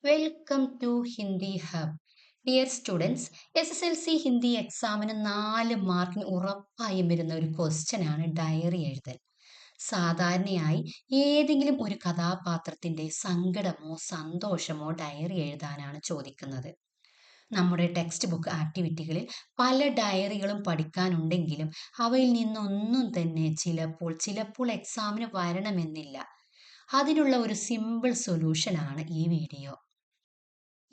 Welcome to Hindi hub. Dear students, SSLC Hindi എക്സാമിന് 4 മാർക്കിന് ഉറപ്പായും വരുന്ന ഒരു ക്വസ്റ്റ്യൻ ആണ് ഡയറി എഴുതൽ. സാധാരണയായി ഏതെങ്കിലും ഒരു കഥാപാത്രത്തിന്റെ സങ്കടമോ സന്തോഷമോ ഡയറി എഴുതാനാണ് ചോദിക്കുന്നത്. നമ്മുടെ ടെക്സ്റ്റ് ബുക്ക് ആക്ടിവിറ്റികളിൽ പല ഡയറികളും പഠിക്കാനുണ്ടെങ്കിലും അവയിൽ നിന്നൊന്നും തന്നെ ചിലപ്പോൾ എക്സാമിന് വരണമെന്നില്ല. അതിനുള്ള ഒരു സിമ്പിൾ സൊല്യൂഷനാണ് ഈ വീഡിയോ.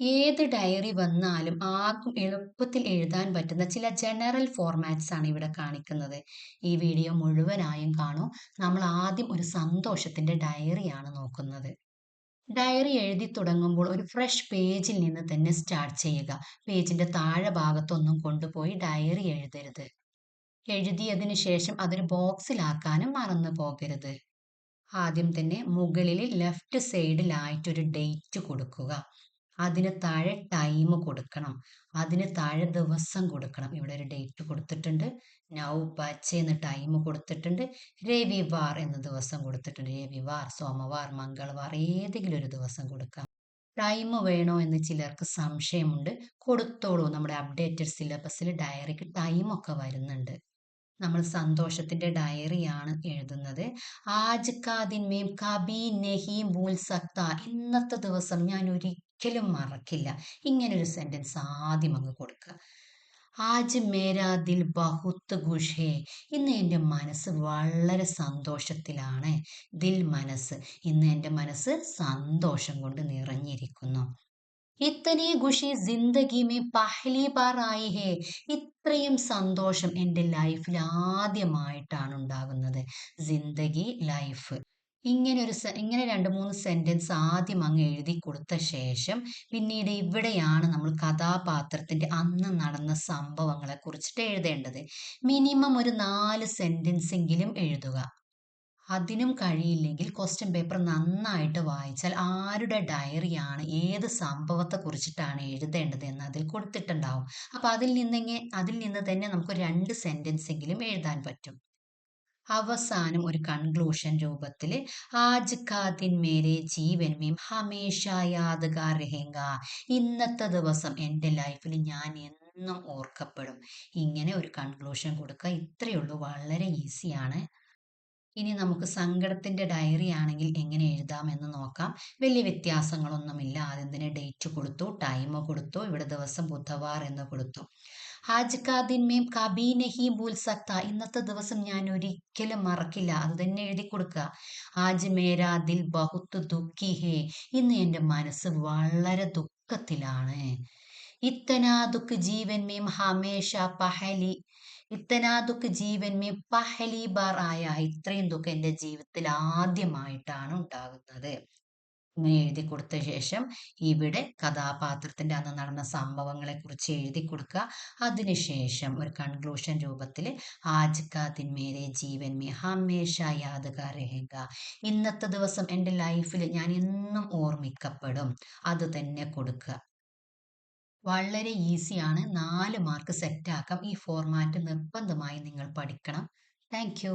ഏത് ഡയറി വന്നാലും ആർക്കും എളുപ്പത്തിൽ എഴുതാൻ പറ്റുന്ന ചില ജനറൽ ഫോർമാറ്റ്സ് ആണ് ഇവിടെ കാണിക്കുന്നത്. ഈ വീഡിയോ മുഴുവനായും കാണൂ. നമ്മൾ ആദ്യം ഒരു സന്തോഷത്തിന്റെ ഡയറിയാണ് നോക്കുന്നത്. ഡയറി എഴുതി തുടങ്ങുമ്പോൾ ഒരു ഫ്രഷ് പേജിൽ നിന്ന് തന്നെ സ്റ്റാർട്ട് ചെയ്യുക. പേജിന്റെ താഴെ ഭാഗത്തൊന്നും കൊണ്ടുപോയി ഡയറി എഴുതരുത്. എഴുതിയതിനു ശേഷം അതൊരു ബോക്സിലാക്കാനും മറന്നു പോകരുത്. ആദ്യം തന്നെ മുകളിൽ ലെഫ്റ്റ് സൈഡിലായിട്ടൊരു ഡേറ്റ് കൊടുക്കുക. അതിന് താഴെ ടൈം കൊടുക്കണം. അതിന് താഴെ ദിവസം കൊടുക്കണം. ഇവിടെ ഒരു ഡേറ്റ് കൊടുത്തിട്ടുണ്ട്. നൗ ബച്ച് എന്ന ടൈം കൊടുത്തിട്ടുണ്ട്. രവിവാർ എന്ന ദിവസം കൊടുത്തിട്ടുണ്ട്. രവിവാർ, സോമവാർ, മംഗളവാർ ഏതെങ്കിലും ഒരു ദിവസം കൊടുക്കാം. ടൈം വേണോ എന്ന് ചിലർക്ക് സംശയമുണ്ട്. കൊടുത്തോളൂ. നമ്മുടെ അപ്ഡേറ്റഡ് സിലബസിൽ ഡയറിക്ക് ടൈമൊക്കെ വരുന്നുണ്ട്. നമ്മൾ സന്തോഷത്തിന്റെ ഡയറിയാണ് എഴുതുന്നത്. ആജ് കാ ദിൻ മേം കബി നഹി ഭൂൽ സക്ത. ഇന്നത്തെ ദിവസം ഞാൻ ഒരിക്കലും മറക്കില്ല. ഇങ്ങനൊരു സെന്റൻസ് ആദ്യം അങ്ങ് കൊടുക്കുക. ആജ് മേരാ ദിൽ ബഹുത്ത് ഖുഷ് ഹേ. ഇന്ന് എൻ്റെ മനസ്സ് വളരെ സന്തോഷത്തിലാണ്. ദിൽ മനസ്സ്. ഇന്ന് എൻ്റെ മനസ്സ് സന്തോഷം കൊണ്ട് നിറഞ്ഞിരിക്കുന്നു. ഇത്തനെ ഖുഷി ജിന്ദഗി മേ പഹ്ലി ബാർ ആയി ഹേ. ഇത്രയും സന്തോഷം എൻ്റെ ലൈഫിൽ ആദ്യമായിട്ടാണ് ഉണ്ടാകുന്നത്. ജിന്ദഗി, ലൈഫ്. ഇങ്ങനെ 2-3 സെന്റൻസ് ആദ്യം അങ്ങ് എഴുതി കൊടുത്ത ശേഷം പിന്നീട് ഇവിടെയാണ് നമ്മൾ കഥാപാത്രത്തിന്റെ അന്ന് നടന്ന സംഭവങ്ങളെ കുറിച്ചിട്ട് എഴുതേണ്ടത്. മിനിമം ഒരു 4 സെന്റൻസ് എങ്കിലും എഴുതുക. അതിനും കഴിയില്ലെങ്കിൽ ക്വസ്റ്റ്യൻ പേപ്പർ നന്നായിട്ട് വായിച്ചാൽ ആരുടെ ഡയറിയാണ് ഏത് സംഭവത്തെ കുറിച്ചിട്ടാണ് എഴുതേണ്ടത് എന്ന് അതിൽ കൊടുത്തിട്ടുണ്ടാവും. അപ്പൊ അതിൽ നിന്ന് തന്നെ നമുക്ക് 2 സെന്റൻസ് എങ്കിലും എഴുതാൻ പറ്റും. അവസാനം ഒരു കൺക്ലൂഷൻ രൂപത്തിൽ ആജ് കാ ദിൻ മേരെ ജീവൻ മേം ഹമേഷ യാദ്ഗാർ രഹേങ്ക. ഇന്നത്തെ ദിവസം എൻ്റെ ലൈഫിൽ ഞാൻ എന്നും ഓർക്കപ്പെടും. ഇങ്ങനെ ഒരു കൺക്ലൂഷൻ കൊടുക്കുക. ഇത്രയേ ഉള്ളൂ. വളരെ ഈസിയാണ്. ഇനി നമുക്ക് സങ്കടത്തിന്റെ ഡയറി ആണെങ്കിൽ എങ്ങനെ എഴുതാം എന്ന് നോക്കാം. വലിയ വ്യത്യാസങ്ങളൊന്നുമില്ല. ആദ്യം തന്നെ ഡേറ്റ് കൊടുത്തു, ടൈം കൊടുത്തു, ഇവിടെ ദിവസം ബുധവാർ എന്ന് കൊടുത്തു. ആജ് കാ ദിൻ മേം കബി നഹി ഭൂൽ സക്ത. ഇന്നത്തെ ദിവസം ഞാൻ ഒരിക്കലും മറക്കില്ല. അത് തന്നെ എഴുതി കൊടുക്കുക. ആജ് മേരാ ദിൽ ബഹുത്ത് ദുഃഖി ഹേ. ഇന്ന് എൻ്റെ മനസ്സ് വളരെ ദുഃഖത്തിലാണ്. ഇത്തനാ ദുഃഖ് ജീവൻ മേം ഹമേഷ പഹലി. ഇത്തനാ ദുഃഖ് ജീവൻ മേ പഹലി ബാർ ആയ. ഇത്രയും ദുഃഖം എൻ്റെ ജീവിതത്തിൽ ആദ്യമായിട്ടാണ് ഉണ്ടാകുന്നത്. ഇങ്ങനെ എഴുതി കൊടുത്ത ശേഷം ഇവിടെ കഥാപാത്രത്തിന്റെ അന്ന് നടന്ന സംഭവങ്ങളെ കുറിച്ച് എഴുതി കൊടുക്കുക. അതിനുശേഷം ഒരു കൺക്ലൂഷൻ രൂപത്തിൽ ആജ് കാ ദിൻ മേരെ ജീവൻ മേ ഹമേഷ യാദ്ഗാർ രഹേങ്ക. ഇന്നത്തെ ദിവസം എൻ്റെ ലൈഫിൽ ഞാൻ എന്നും ഓർമ്മിക്കപ്പെടും. അത് തന്നെ കൊടുക്കുക. വളരെ ഈസിയാണ്. 4 മാർക്ക് സെറ്റാക്കാം. ഈ ഫോർമാറ്റ് നിർബന്ധമായി നിങ്ങൾ പഠിക്കണം. Thank you.